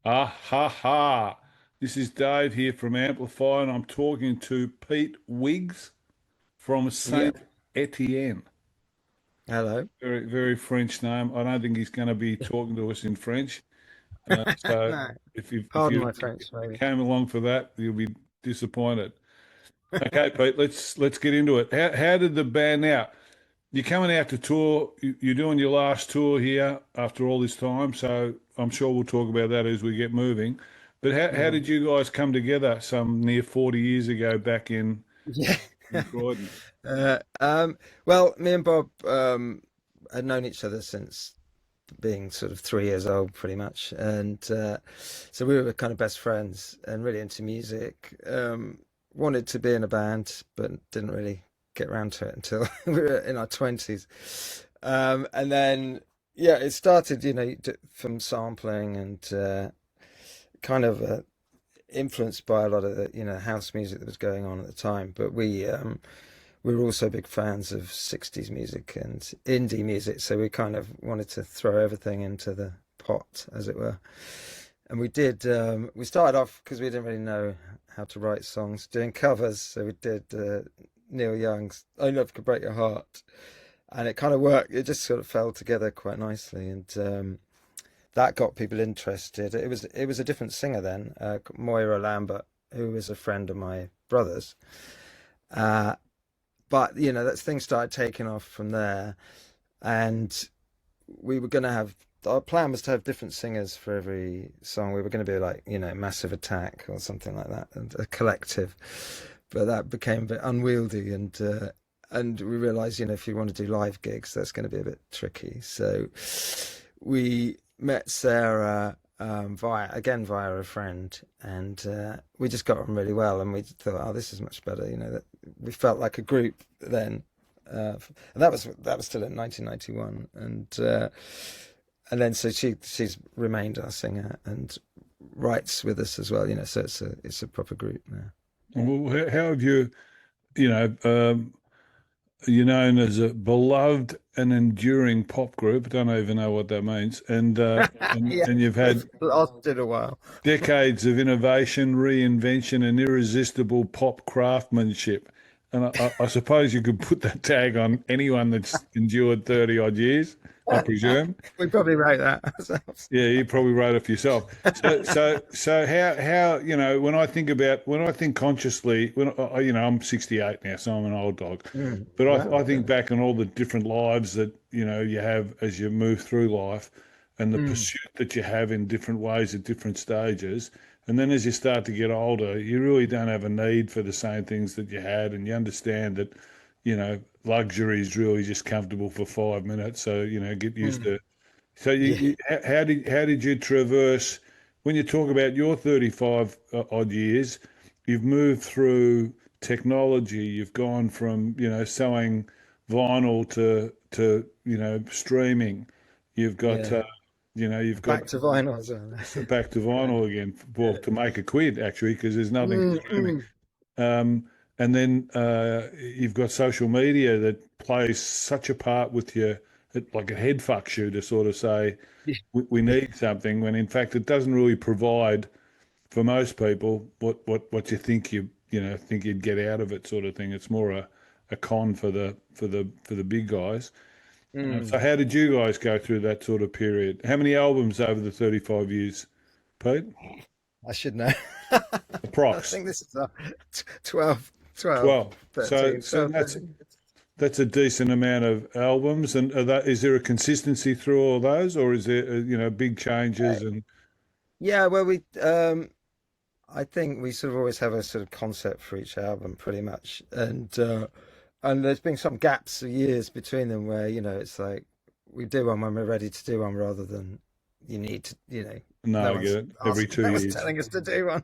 Ah ha ha. This is Dave here from Amplify, and I'm talking to Pete Wiggs from Yeah. Saint Etienne. Hello. Very, very French name. I don't think he's going to be talking to us in French. So No, if pardon you my French, maybe. came along for that, you'll be disappointed. Okay, Pete, let's get into it. How did the band now? You're coming out to tour. You're doing your last tour here after all this time, so I'm sure we'll talk about that as we get moving. But how Mhm. did you guys come together some near 40 years ago back Yeah. in Croydon? Uh, um, well, me and Bob had known each other since being sort of 3 years old, pretty much, and so we were kind of best friends and really into music. Wanted to be in a band, but didn't really get around to it until we were in our 20s. And then, yeah, it started, from sampling and kind of influenced by a lot of the house music that was going on at the time. But we were also big fans of 60s music and indie music, so we kind of wanted to throw everything into the pot, as it were. And we did. We started off because we didn't really know how to write songs, doing covers. So we did Neil Young's "Only Love Could Break Your Heart," and it kind of worked. It just sort of fell together quite nicely, and that got people interested. It was a different singer then, Moira Lambert, who was a friend of my brother's. Uh, but that thing started taking off from there, and we were going to have our plan was to have different singers for every song. We were going to be like Massive Attack or something like that, and a collective. But that became a bit unwieldy, and we realized if you want to do live gigs, that's going to be a bit tricky. So we met Sarah via a friend, and we just got on really well, and we thought, oh, this is much better. That we felt like a group then, and that was still in 1991, and then so she's remained our singer and writes with us as well. So it's a proper group now. Well, how have you, you know, you're known as a beloved and enduring pop group. I don't even know what that means. And Yeah, and you've it's had lasted a while. decades of innovation, reinvention, and irresistible pop craftsmanship. And I suppose you could put that tag on anyone that's endured 30 odd years, I presume. We probably wrote that ourselves. Yeah, you probably wrote it for yourself. So how when I think consciously, I'm 68 now, so I'm an old dog. But I Wow. think back on all the different lives that, you have as you move through life and the Mm, pursuit that you have in different ways at different stages. And then as you start to get older, you really don't have a need for the same things that you had. And you understand that, luxury is really just comfortable for 5 minutes. So, get used mm. to. So Yeah. how did you traverse when you talk about your 35 odd years? You've moved through technology. You've gone from sewing vinyl to streaming. You've got Yeah. you've got Back to vinyl as well. back to vinyl again. Well, to make a quid actually, because there's nothing Mm, streaming. mm. And then you've got social media that plays such a part with you, like a head fucks you to sort of say, we Yeah. need something, when in fact it doesn't really provide for most people what you think you'd get out of it, sort of thing. It's more a con for the big guys. So Mm. how did you guys go through that sort of period? How many albums over the 35 years, Pete? I should know. I Approx. think this is 12, 12, 12. So 13, so 12, that's 13. That's a decent amount of albums, and is there a consistency through all those, or is there big changes and Yeah, well, I think we sort of always have a sort of concept for each album, pretty much, and there's been some gaps of years between them where it's like we do one when we're ready to do one, rather than you need to, no, no I get one's it. Every two no one's years. telling us to do one.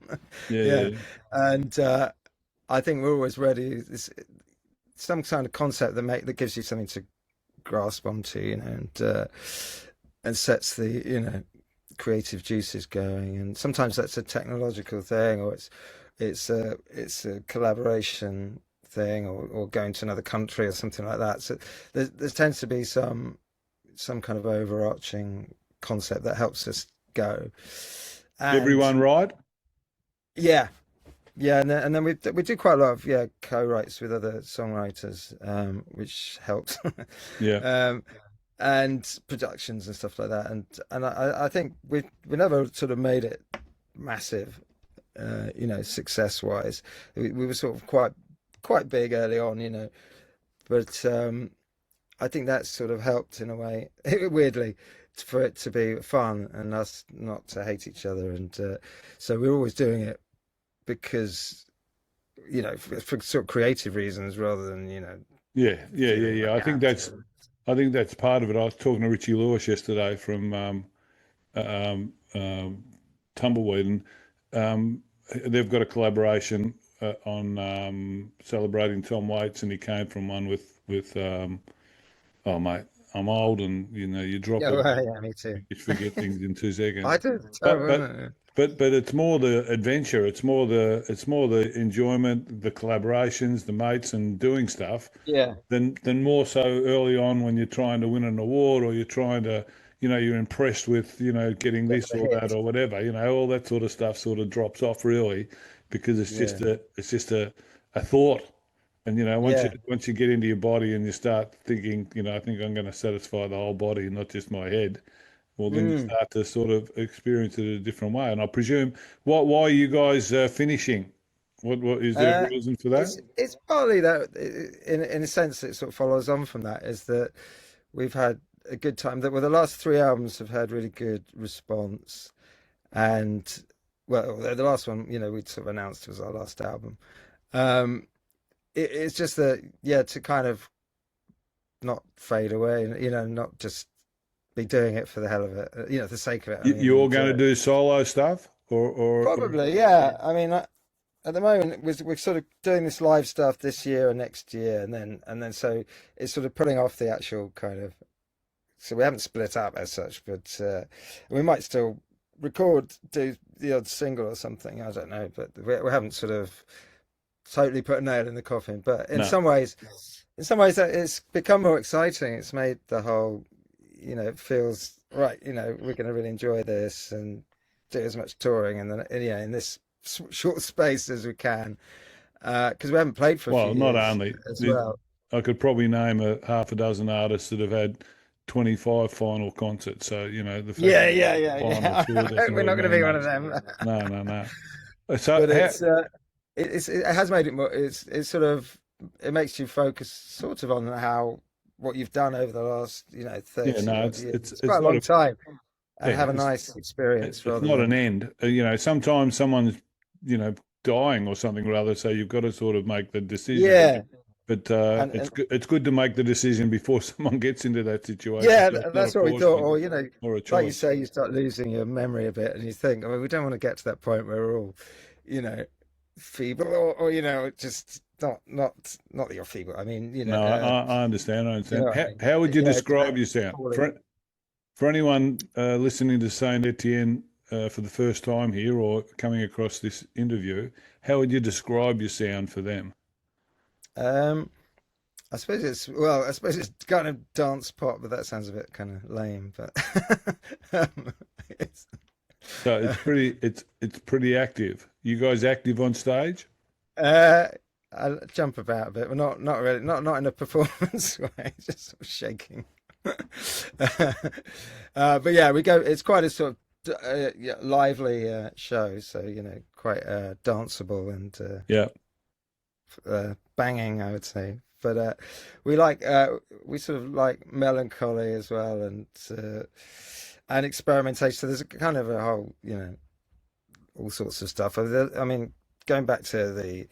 Yeah, Yeah, yeah, and I think we're always ready. It's some kind of concept that gives you something to grasp onto, and sets the creative juices going. And sometimes that's a technological thing, or it's a collaboration thing, or going to another country or something like that. So there tends to be some kind of overarching concept that helps us go. And Everyone right? yeah, yeah, and then we do quite a lot of co-writes with other songwriters, which helps, Yeah. um, and productions and stuff like that. And I think we never sort of made it massive, success wise. We were sort of quite big early on, but I think that sort of helped in a way, weirdly, for it to be fun and us not to hate each other. And so we're always doing it because, for sort of creative reasons rather than, Yeah, yeah, yeah, feeling yeah. like I you think have that's to. I think that's part of it. I was talking to Richie Lewis yesterday from um, um, Tumbleweed, and they've got a collaboration on celebrating Tom Waits, and he came from one with oh mate, I'm old, and you drop Yeah, it, well, yeah, me too. you forget things in 2 seconds. I do. It's But terrible, but isn't it? but it's more the adventure. It's more the enjoyment, the collaborations, the mates, and doing stuff Yeah, than more so early on when you're trying to win an award or you're trying to, you're impressed with, getting get this the or that hit. or whatever. All that sort of stuff sort of drops off really because Yeah, it's just a thought. And yeah. once you get into your body and you start thinking, I think I'm going to satisfy the whole body, not just my head. Well, then you Mm. start to sort of experience it a different way. And I presume, why are you guys finishing? What is there a Uh, reason for that? it's partly that in a sense it sort of follows on from that is that we've had a good time. That well, the last three albums have had really good response, and well, the last one, we sort of announced was our last album. Um, it's just that, yeah, to kind of not fade away, and not just be doing it for the hell of it, for the sake of it. I mean, You all and going to do solo stuff, or probably, yeah. I mean, at the moment, we're sort of doing this live stuff this year and next year, and then so it's sort of putting off the actual kind of. So we haven't split up as such, but we might still do the odd single or something. I don't know, but we haven't sort of totally put a nail in the coffin. But no? in some ways, that it's become more exciting. It's made the whole, it feels right. We're going to really enjoy this and do as much touring and then in this short space as we can because we haven't played for a few Well, not years only as well. I could probably name a half a dozen artists that have had 25 final concerts. So the fact Yeah, that yeah, yeah, you're on the tour yeah. doesn't We're really not going to mean be one of much. them, No, no, no. So but it has made it more. It's sort of it makes you focus sort of on how what you've done over the last yeah, 30 no, odd it's years. it's It's quite it's a not long a time, and yeah, have a nice experience it's rather not an than end. Sometimes someone's dying or something or other, so you've got to sort of make the decision. yeah. But And it's good to make the decision before someone gets into that situation. yeah, So it's not a that's what we forced thought. thing Or or a like you choice. say, you start losing your memory a bit, and you think, I mean, we don't want to get to that point where we're all, you know, feeble, or just not that you're feeble. I mean, No, I understand. I you understand. know what I How, mean? how would you describe your sound Falling. for anyone listening to Saint Etienne for the first time here or coming across this interview? How would you describe your sound for them? Um, I suppose it's kind of dance pop, but that sounds a bit kind of lame. But um, it's, So uh, it's pretty active. You guys active on stage? uh, I jump about a bit, but not really, not in a performance way, just sort of shaking. But yeah, we go. It's quite a sort of yeah, lively show, so quite danceable and Yeah. banging, I would say. But we sort of like melancholy as well, and experimentation. So there's a kind of a whole, all sorts of stuff. I mean, going back to the,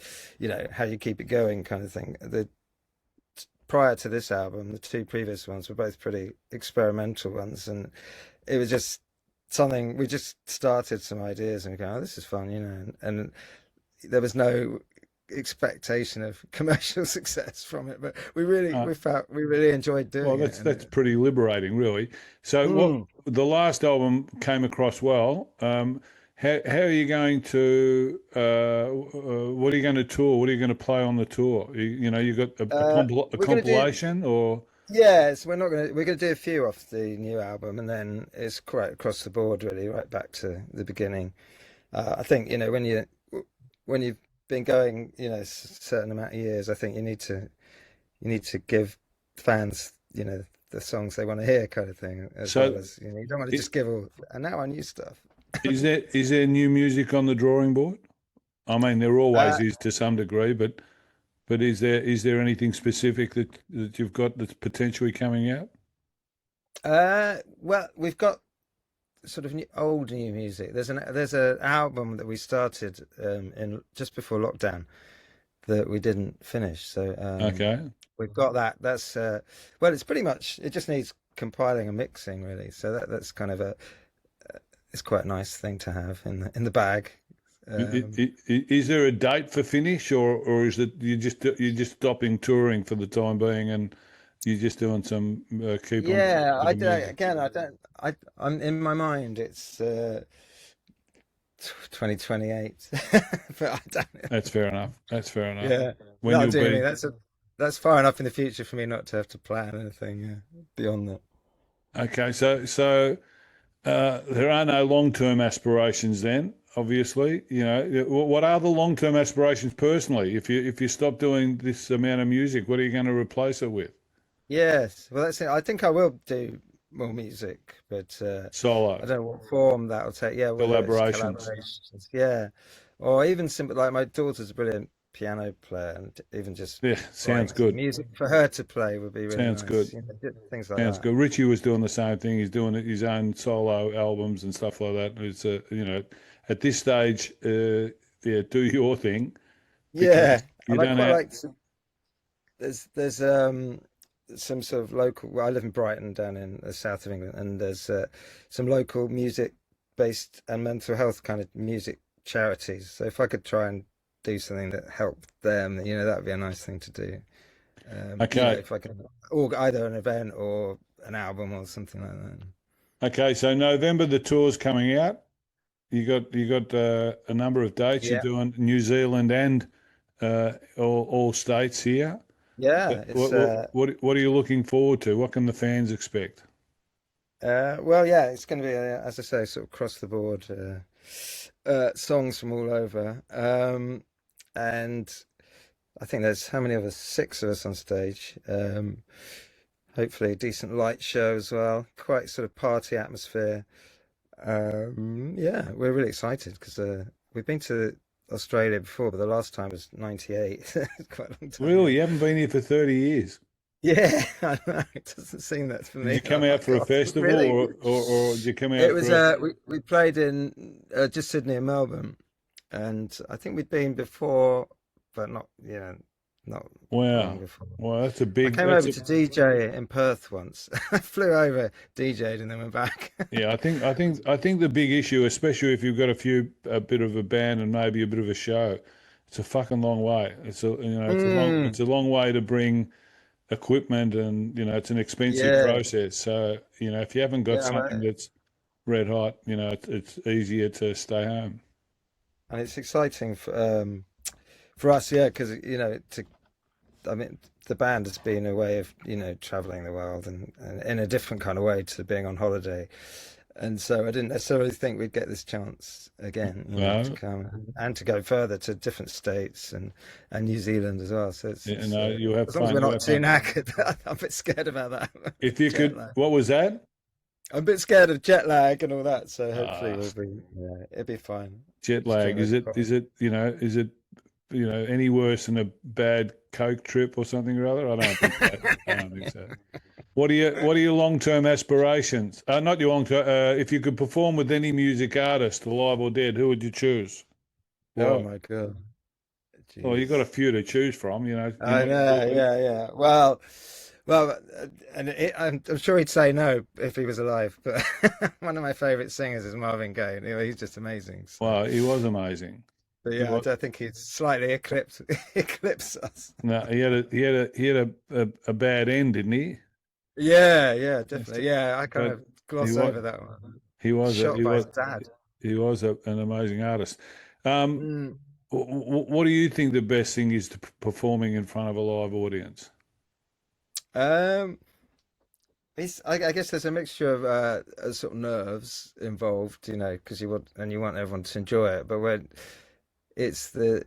how you keep it going kind of thing. The prior to this album, the two previous ones were both pretty experimental ones, and it was just something we just started some ideas and we go, oh, this is fun, and there was no expectation of commercial success from it, but Uh, we really enjoyed well, doing it, that's pretty liberating, really. So what Mm. the last album came across well. How are you going to what are you going to tour? What are you going to play on the tour? You got a We're going to do compilation or Yes, we're gonna do a few off the new album, and then it's quite across the board, really, right back to the beginning. I think, when you've been going, certain amount of years, I think you need to give fans, the songs they want to hear, kind of thing, as well So, as, you don't want to i- just give all, and now our new stuff. is there new music on the drawing board? I mean, there Uh, always is to some degree, but is there anything specific that you've got that's potentially coming out? well, we've got sort of old new music. There's an album that we started in just before lockdown that we didn't finish. So Okay. we've got that. That's well, it's pretty much it just needs compiling and mixing really. So that's kind of a it's quite a nice thing to have in the bag. Um, Is there a date for finish, or is it you're just stopping touring for the time being and you're just doing some keep on yeah, bit I of don't, music? again, I don't, I'm in my mind. It's 2028, but I don't know. That's fair enough. That's fair enough. Yeah, When that'll you'll do me. be That's far enough in the future for me not to have to plan anything beyond that. okay. So there are no long-term aspirations then. Obviously, what are the long-term aspirations personally? If you stop doing this amount of music, what are you going to replace it with? Yes, well, that's it. I think I will do more music, but I Solo don't know what form that'll take. Yeah, whether it's collaborations. collaborations, yeah, or even simple. Like my daughter's a brilliant piano player, and even just Yeah, sounds writing some good. music for her to play would be really Sounds good. nice. Things like Sounds that. good. Richie was doing the same thing. He's doing his own solo albums and stuff like that. It's at this stage, yeah, do your thing because Yeah, you and I don't quite have. like to, there's some sort of local. Well, I live in Brighton, down in the south of England, and there's some local music-based and mental health kind of music charities. So if I could try and do something that helped them, that would be a nice thing to do. Okay, If I could, or either an event or an album or something like that. okay. So November the tour's coming out. You got a number of dates. You're Yeah, doing New Zealand and all states here. yeah. What It's what what what are you looking forward to? What can the fans expect? well, yeah. It's going to be, as I say, sort of across the board songs from all over. And I think there's how many of us? Six of us on stage. Hopefully a decent light show as well. Quite sort of party atmosphere. Yeah, we're really excited because we've been to Australia before, but the last time was '98. Quite a long time ago. Really, you haven't been here for 30 years. Yeah, I know. It doesn't seem that for Did you me. come Oh my out for a God, festival really? or did you come It out was for a we played in just Sydney and Melbourne, and I think we'd been before, but not not long wow. before. Well, I came over to DJ in Perth once. I flew over, DJ'd, and then went back. yeah, I think the big issue, especially if you've got a bit of a band and maybe a bit of a show, it's a fucking long way. Mm, it's a long way to bring equipment and it's an expensive yeah, process. So, if you haven't got yeah, something that's red hot, it's easier to stay home. and it's exciting for us, yeah, because to I mean, the band has been a way of traveling the world and in a different kind of way to being on holiday. And so I didn't necessarily think we'd get this chance again, to No, come and to go further to different states and New Zealand as well. So it's you have as long as fun. we're You not have too fun. knackered, I'm a bit scared about that If you jet could, lag. what was that? I'm a bit scared of jet lag and all that. So hopefully Uh, it'll be fine. jet String lag. Is over it? Is problems. it? Is it? Any worse than a bad Coke trip or something or other? I don't think so. I don't think so. What are your long-term aspirations? Not your long-term. If you could perform with any music artist, alive or dead, who would you choose? Oh Why? my God. Well, you've got a Jeez. few to choose from. You're I not know, limited. yeah, yeah. Well, and I'm sure he'd say no if he was alive. But one of my favorite singers is Marvin Gaye. He's just amazing. So, Well, he was amazing. but He yeah, I was. don't think he'd slightly eclipse us. No, he had a bad end, didn't he? Yeah, yeah, That's definitely. Yeah, I kind But of he gloss was over that one. he was a Shot he by was his dad. an amazing artist. Um, Mm. what do you think the best thing is to performing in front of a live audience? Um, I guess there's a mixture of sort of nerves involved, because you want everyone to enjoy it. But when it's the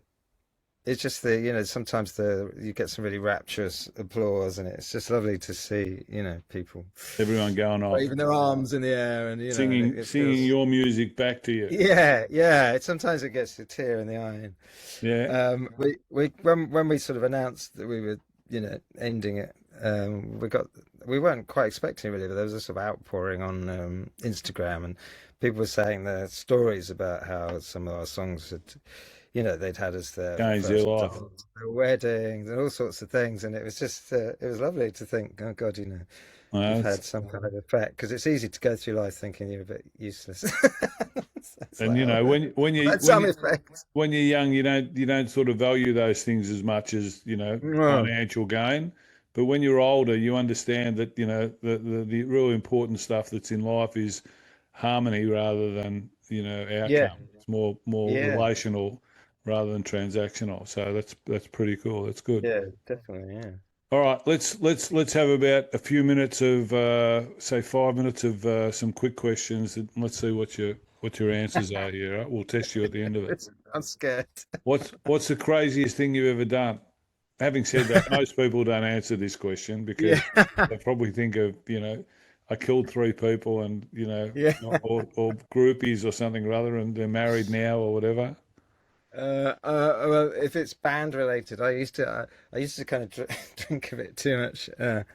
it's just sometimes you get some really rapturous applause, and it's just lovely to see, people Everyone going off, waving their arms in the air, and and singing it singing feels, your music back to you. yeah, yeah. Sometimes it gets a tear in the eye. Yeah. We when we sort of announced that we were, ending it, we weren't quite expecting really, but there was a sort of outpouring on Instagram, and people were saying their stories about how some of our songs had, they'd had as their Change their first life. dance, their weddings, and all sorts of things, and it was just it was lovely to think, oh God, Well, you've had some kind of effect, because it's easy to go through life thinking you're a bit useless. It's and like, oh, when that's some effect. you're young, you don't sort of value those things as much as No. financial gain. But when you're older, you understand that the real important stuff that's in life is harmony rather than Yeah, outcome. It's more yeah, relational rather than transactional. So that's pretty cool. That's good. yeah, definitely, yeah. All right, let's have about a few minutes of say 5 minutes of some quick questions, and let's see what your answers are here. Right? We'll test you at the end of it. I'm scared. What's the craziest thing you've ever done? Having said that, most people don't answer this question because Yeah, they probably think of, I killed three people and, yeah. or groupies or something or other, and they're married now or whatever. Well, if it's band related, I used to kind of drink a bit too much, and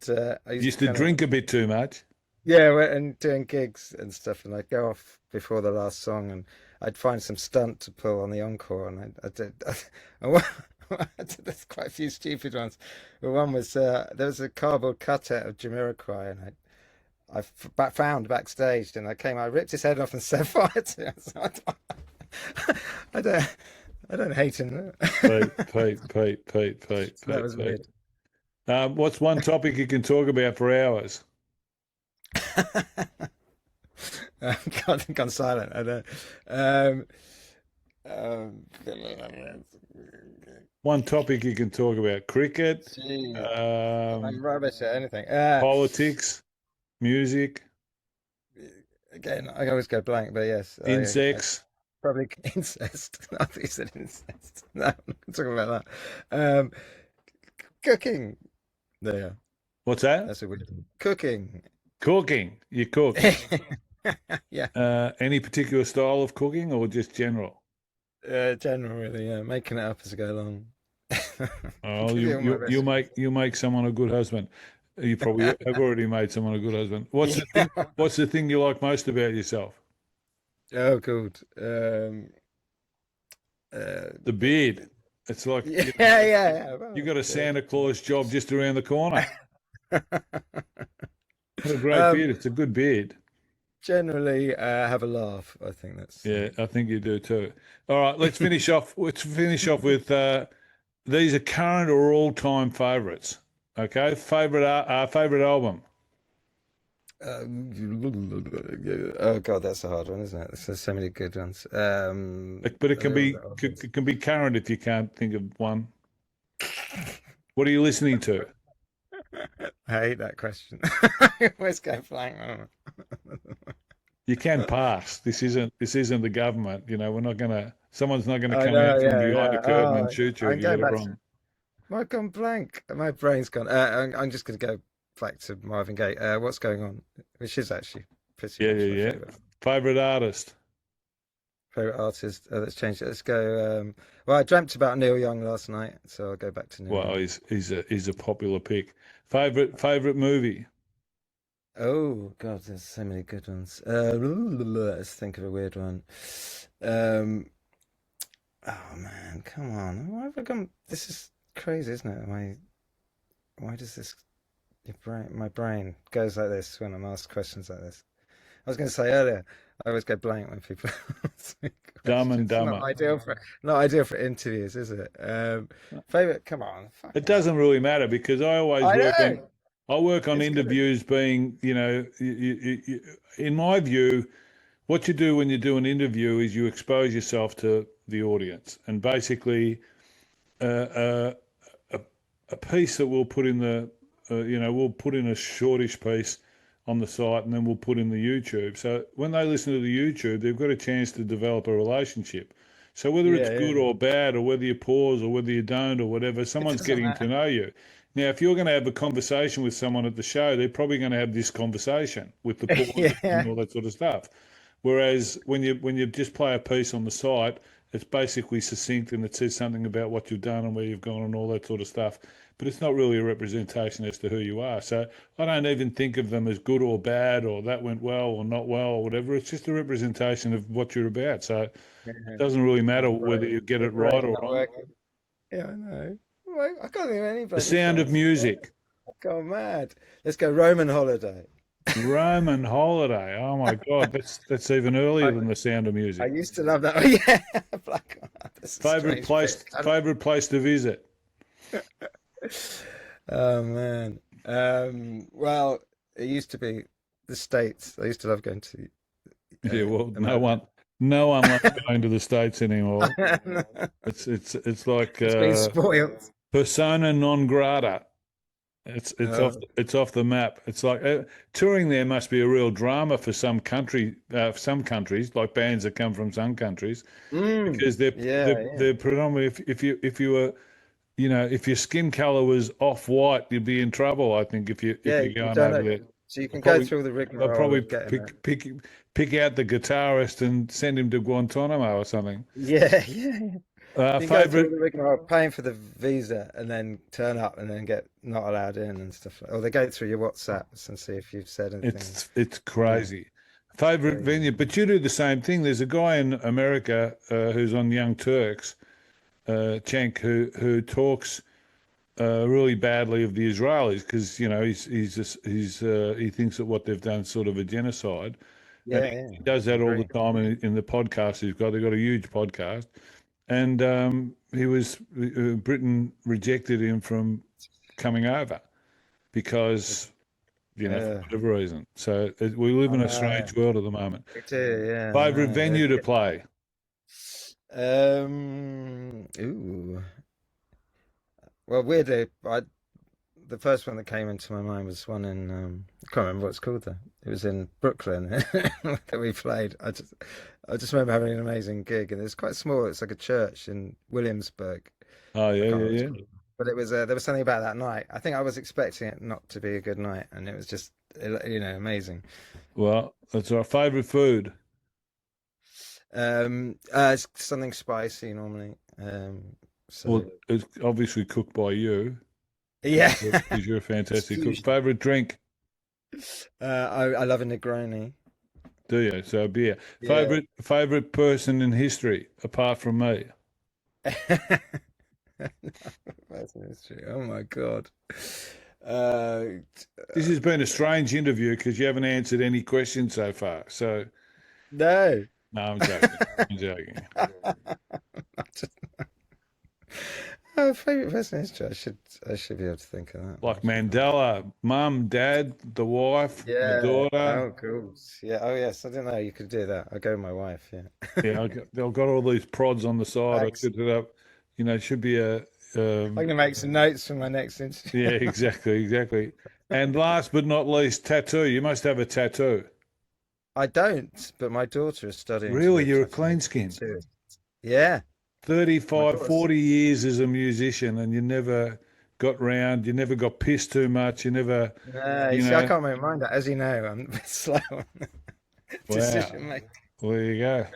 I used to Used to kind of, drink a bit too much. yeah, and doing gigs and stuff, and I'd go off before the last song, and I'd find some stunt to pull on the encore, and I did. And I did there's quite a few stupid ones. But one was there was a cardboard cutout of Jamiroquai, and found backstage, and I ripped his head off and set fire to it. So I don't, I don't hate him. Pete, Pete, Pete, Pete, Pete, That Pete, was Pete. weird. What's one topic you can talk about for hours? Gone silent. I don't. Um, um, One topic you can talk about: cricket, Gee, I'm um, rubbish at anything. politics, music, Again, I always go blank, but yes, I insects. probably incest. I think you said incest. No, I'm not talking about that. Cooking. There, What's that? that's a weird one. Cooking. Cooking. You cook. Yeah, Any particular style of cooking or just general? generally, yeah, making it up as I go along. Oh, Give you you all my you you make recipes. you make someone a good husband. You probably have already made someone a good husband. What's the Yeah. thing? What's the thing you like most about yourself? Oh, good. The beard. It's like Yeah, yeah, yeah. you Well, got a Santa Claus job just around the corner. yeah. What a great Um, beard. It's a good beard. Generally, have a laugh. I think that's. Yeah, I think you do too. All right, let's finish off. Let's finish off with these are current or all-time favorites. Okay, favorite album. Oh God, that's a hard one, isn't it? There's so many good ones. But it can They're all be the obvious. it can be current if you can't think of one. What are you listening to? I hate that question. I always go blank. You can pass. This isn't the government. We're not gonna. Someone's not gonna I come out know, from yeah, behind a yeah. curtain and Oh, shoot you if I'm you get going it back to. wrong. I've gone blank. My brain's gone. I'm just going to go back to Marvin Gaye. What's going on? Which is actually pretty Yeah, much my yeah, yeah. favorite. Favorite artist. Favorite artist. Let's change it. Let's go. Well, I dreamt about Neil Young last night, so I'll go back to Neil Well, Young. he's a popular pick. Favorite movie. Oh God, there's so many good ones. Let's think of a weird one. Um, oh man, come on. Why have I gone? This is crazy, isn't it? Why does my brain goes like this when I'm asked questions like this? I was going to say earlier, I always go blank when people ask me Dumb and questions. Dumber. Not ideal for interviews, is it? Favorite? Come on, It fucking hell. doesn't really matter because I always I work on know I work on it's good. interviews being, in my view, what you do when you do an interview is you expose yourself to the audience, and basically, uh, a, a piece that we'll put in the we'll put in a shortish piece on the site, and then we'll put in the YouTube. So when they listen to the YouTube, they've got a chance to develop a relationship. So whether it's Yeah, good yeah. or bad, or whether you pause or whether you don't or whatever, It someone's doesn't getting to matter. know you. Now, if you're going to have a conversation with someone at the show, they're probably going to have this conversation with the pauses and Yeah. all that sort of stuff. Whereas when you just play a piece on the site, it's basically succinct and it says something about what you've done and where you've gone and all that sort of stuff. But it's not really a representation as to who you are. So I don't even think of them as good or bad or that went well or not well or whatever. It's just a representation of what you're about. So it Yeah. doesn't really matter My whether brain. you get My it right brain's or not wrong. working. Yeah, I know. Well, I can't think of any The bloody sound of songs. music. I've gone mad. Let's go Roman Holiday. Roman holiday. Oh my God, that's even earlier I, than the sound of I music. used to love that. Oh, yeah. Black. That's a Favorite strange place, pick. favorite place to visit. Oh man. Well, it used to be the States. I used to love going to Yeah, well, no America. one, no one loves going to the States anymore. It's like It's been spoiled. persona non grata. It's off the map. It's like touring there must be a real drama for some countries, like bands that come from some countries, because they're Yeah, they're, yeah. they're predominantly if you were if your skin color was off white, you'd be in trouble. I think if Yeah, you're you going don't over know. there, So you they'll can go probably through the they'll rigmarole probably of getting that. pick out the guitarist and send him to Guantanamo or something. Yeah, yeah, yeah. You can go through Favorite. the rigmarole of paying for the visa and then turn up and then get not allowed in and stuff like. Or they go through your WhatsApps and see if you've said anything. It's Yeah, crazy. Favorite crazy. venue, but you do the same thing. There's a guy in America who's on Young Turks, Cenk, who talks really badly of the Israelis because he thinks that what they've done is sort of a genocide, and Yeah, he yeah. does I that all the agree. time in the podcast he's got. They've got a huge podcast, and Britain rejected him from coming over because for Yeah, whatever reason. So we live I in a know. strange world at the moment. We do. Yeah, I Favorite know. venue to play? Ooh. Well, weirdly, the first one that came into my mind was one in I can't remember what it's called though. It was in Brooklyn that we played. I just remember having an amazing gig, and it was quite small. It's like a church in Williamsburg. Oh I yeah, can't yeah, remember what it's yeah. called, but it was there was something about that night. I think I was expecting it not to be a good night, and it was just amazing. Well, that's our favorite food. It's something spicy normally. Well, So it's obviously cooked by you yeah, because you're a it's fantastic cook. fusion. Favorite drink? I love a Negroni. Do you? So beer. Yeah. Favorite person in history apart from me? That's mystery. Oh my God. Uh, This has been a strange interview because you haven't answered any questions so far. So no. no, I'm joking. I'm joking. Oh, favorite person in history. I should be able to think of that. Like Actually. Mandela, mum, dad, the wife, the Yeah. daughter. Oh, cool. Yeah. Oh, yes. I didn't know you could do that. I'll go with my wife. Yeah. Yeah, they've got all these prods on the side. I Thanks. set it up. It should be a. I'm Um, gonna make some notes for my next interview. yeah, exactly, exactly. And last but not least, tattoo. You must have a tattoo. I don't, but my daughter is studying to be Really, a you're a clean skin. tattooist. Yeah. My 35, daughter's 40 years as a musician, and you never got round. You never got pissed too much. You never, No, you you see, I know. can't make mine. As you know, I'm a bit slow on Wow. decision making. Well, there you go.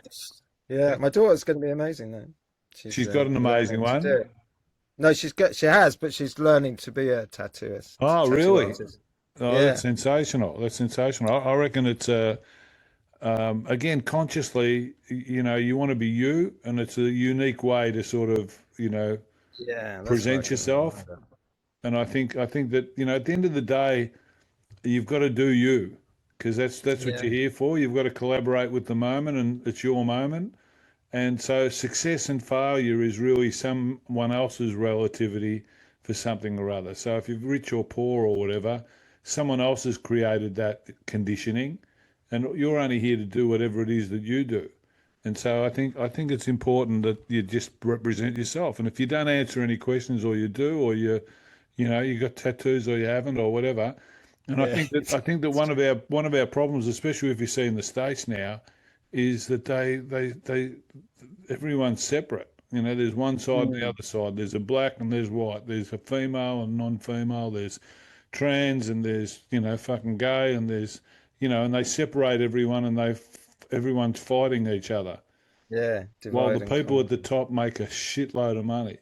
Yeah, my daughter's going to be amazing though. She's She's got an amazing learning to do one. it. No, she has, but she's learning to be a Oh, tattoo really? artist. Oh, that's Yeah, sensational. That's sensational. I reckon it's again, consciously, you want to be you, and it's a unique way to sort of, yeah, that's what I present couldn't remember yourself. either. And I think that, at the end of the day, you've got to do you because that's what Yeah, you're here for. You've got to collaborate with the moment, and it's your moment. And so success and failure is really someone else's relativity for something or other. So if you're rich or poor or whatever, someone else has created that conditioning, and you're only here to do whatever it is that you do. And so I think it's important that you just represent yourself. And if you don't answer any questions, or you do, or You know, you got tattoos or you haven't or whatever. And Yeah. I think that one of our problems, especially if you see in the States now, is that they everyone's separate. You know, there's one side and the Mm. other side. There's a black and there's white. There's a female and non-female. There's trans and there's, you know, fucking gay and there's, you know, and they separate everyone and everyone's fighting each other Yeah. while the Divide and people at the conquer. top make a shitload of money.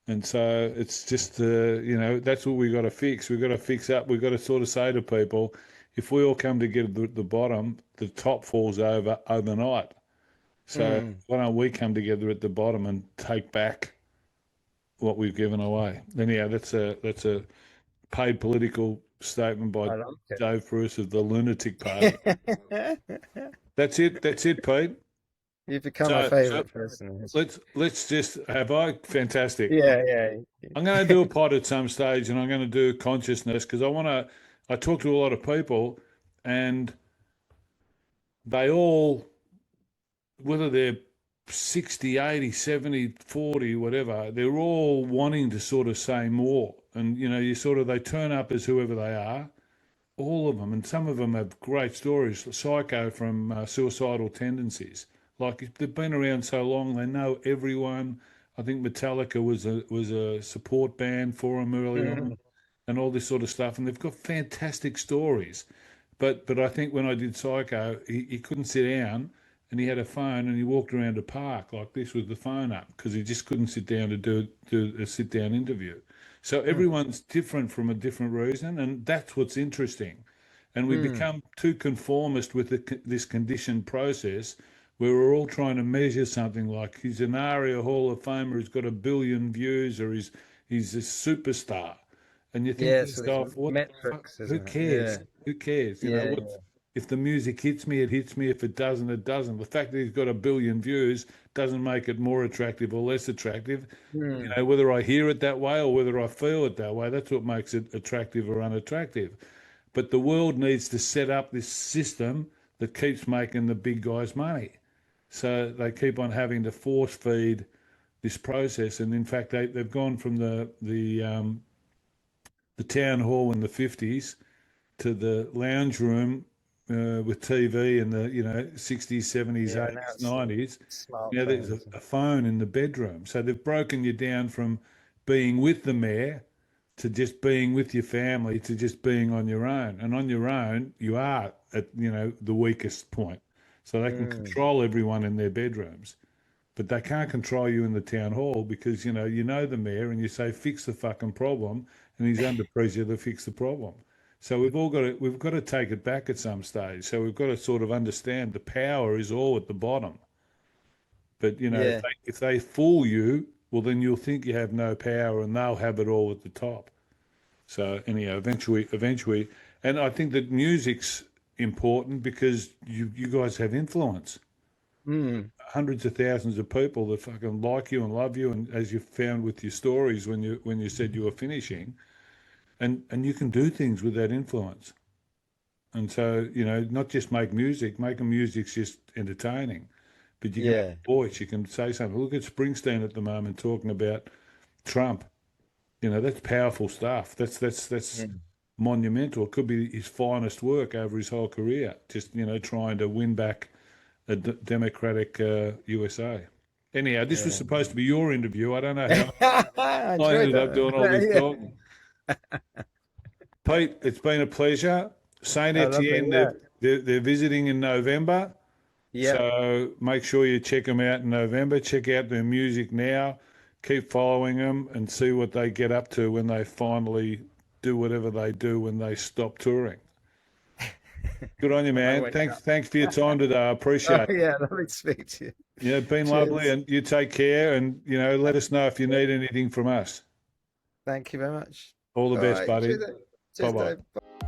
And so it's just, you know, that's what we got to fix. We've got to fix up. We've got to sort of say to people, if we all come together at the bottom, the top falls over overnight. So Mm. why don't we come together at the bottom and take back what we've given away? Anyhow, that's a paid political statement by I like Dave Bruce of the Lunatic Party. it. That's it. That's it, Pete. You've become my So favorite person in history. let's just have I fantastic. Yeah, yeah. I'm going to do a pod at some stage, and I'm going to do consciousness because I want to. I talk to a lot of people, and they all, whether they're 60, 80, 70, 40, whatever, they're all wanting to sort of say more. And, you know, you sort of, they turn up as whoever they are, all of them. And some of them have great stories. Psycho from Suicidal Tendencies. Like they've been around so long, they know everyone. I think Metallica was a support band for them early on, Mhm. and all this sort of stuff. And they've got fantastic stories. But I think when I did Psycho, he couldn't sit down, and he had a phone, and he walked around a park like this with the phone up because he just couldn't sit down to do a sit down interview. So Mm. everyone's different from a different reason, and that's what's interesting. And we Mm. become too conformist with this conditioned process where we're all trying to measure something like he's an ARIA Hall of Famer who's got 1 billion views or he's a superstar. And you think Yeah, to so these yourself, what the fuck? metrics, Who isn't it? cares? Yeah, Who cares? You know, yeah, what if the music hits me, it hits me. If it doesn't, it doesn't. The fact that he's got 1 billion views doesn't make it more attractive or less attractive. yeah. You Mm. know, whether I hear it that way or whether I feel it that way, that's what makes it attractive or unattractive. But the world needs to set up this system that keeps making the big guys money. So they keep on having to force feed this process. And in fact, they've gone from the town hall in the 50s to the lounge room with TV in the 60s, 70s, Yeah, now 80s, it's 90s. Now there's smartphones. a phone in the bedroom. So they've broken you down from being with the mayor to just being with your family to just being on your own. And on your own, you are at the weakest point. So they can Mm. control everyone in their bedrooms, but they can't control you in the town hall because you know the mayor and you say fix the fucking problem, and he's under pressure to fix the problem. So we've got to take it back at some stage. So we've got to sort of understand the power is all at the bottom. But Yeah, if they fool you, well then you'll think you have no power and they'll have it all at the top. So anyhow, eventually, and I think that music's important because you guys have influence. mm. Hundreds of thousands of people that fucking like you and love you, and as you found with your stories when you said you were finishing, and you can do things with that influence. And so not just make music, making music's just entertaining, but you can have Yeah, a voice. You can say something. Look at Springsteen at the moment talking about Trump. That's powerful stuff. That's mm. monumental. It could be his finest work over his whole career. Just trying to win back a democratic USA. Anyhow, this was Yeah. supposed to be your interview. I don't know how I I enjoyed ended up that. doing all this Yeah. talking. Pete, it's been a pleasure. Saint Oh, lovely. Etienne, Yeah. they're visiting in November, Yeah. so make sure you check them out in November. Check out their music now. Keep following them and see what they get up to when they finally do whatever they do when they stop touring. Good on you, When I man. wake Thanks for your time today. I up. appreciate Oh, it. yeah. Lovely to speak to you. Yeah, been lovely, Cheers. and you take care, and let us know if you need anything from us. Thank you very much. All the All best, right. buddy. Cheers, Dave. Bye Cheers, bye. Dave.